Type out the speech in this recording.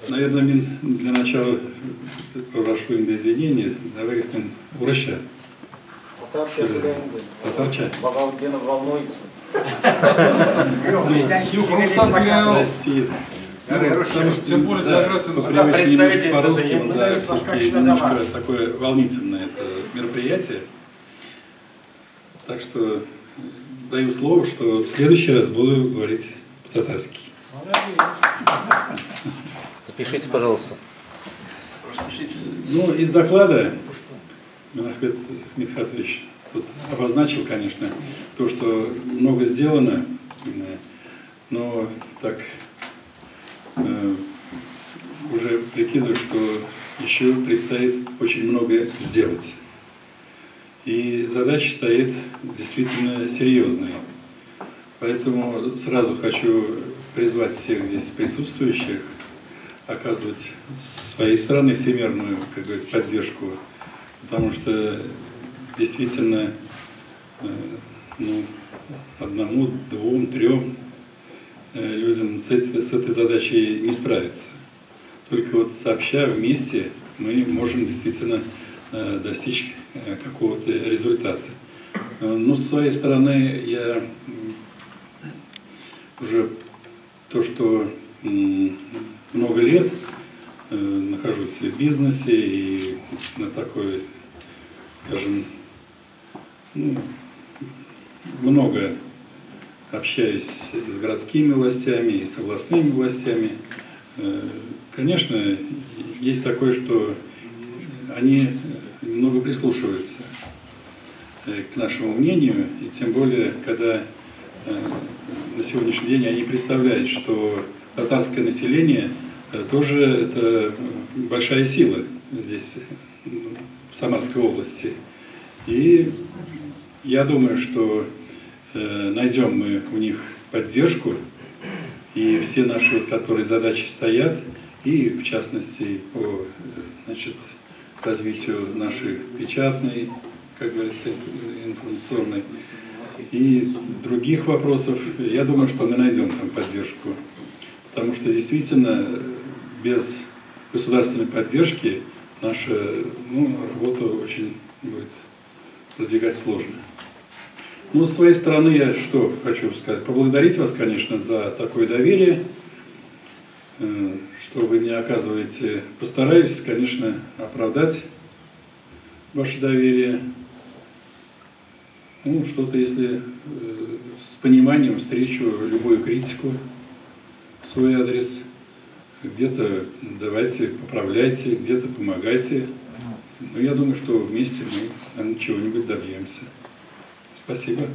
Наверное, для начала прошу извинения, давай с ним вращать. Татарча. Багаутдинов волнуется. Прости. Тем более по привычке немножко по-русски, да, все-таки немножко такое волнительное это мероприятие. Так что даю слово, что в следующий раз буду говорить по-татарски. Запишите, пожалуйста. Ну, из доклада Минахбет Мидхатович тут обозначил, конечно, то, что много сделано, но так уже прикидываю, что еще предстоит очень много сделать. И задача стоит действительно серьезная. Поэтому сразу хочу призвать всех здесь присутствующих оказывать с своей стороны всемирную, как говорится, поддержку, потому что действительно одному, двум, трем людям с этой задачей не справиться. Только вот сообща вместе мы можем действительно достичь какого-то результата. Но с своей стороны я уже то, что много лет нахожусь в бизнесе и на такой, скажем, много общаюсь и с городскими властями, и с областными властями. Конечно, есть такое, что они немного прислушиваются к нашему мнению, и тем более, когда на сегодняшний день они представляют, что татарское население тоже это большая сила здесь, в Самарской области. И я думаю, что найдем мы у них поддержку, и все наши, которые задачи стоят, и в частности по развитию нашей печатной, как говорится, информационной, и других вопросов, я думаю, что мы найдем там поддержку. Потому что действительно без государственной поддержки наша работу очень будет продвигать сложно. Ну, с своей стороны я что хочу сказать? Поблагодарить вас, конечно, за такое доверие, что вы мне оказываете. Постараюсь, конечно, оправдать ваше доверие. Ну, что-то, если с пониманием встречу любую критику в свой адрес, где-то давайте, поправляйте, где-то помогайте. Но я думаю, что вместе мы чего-нибудь добьемся. Спасибо.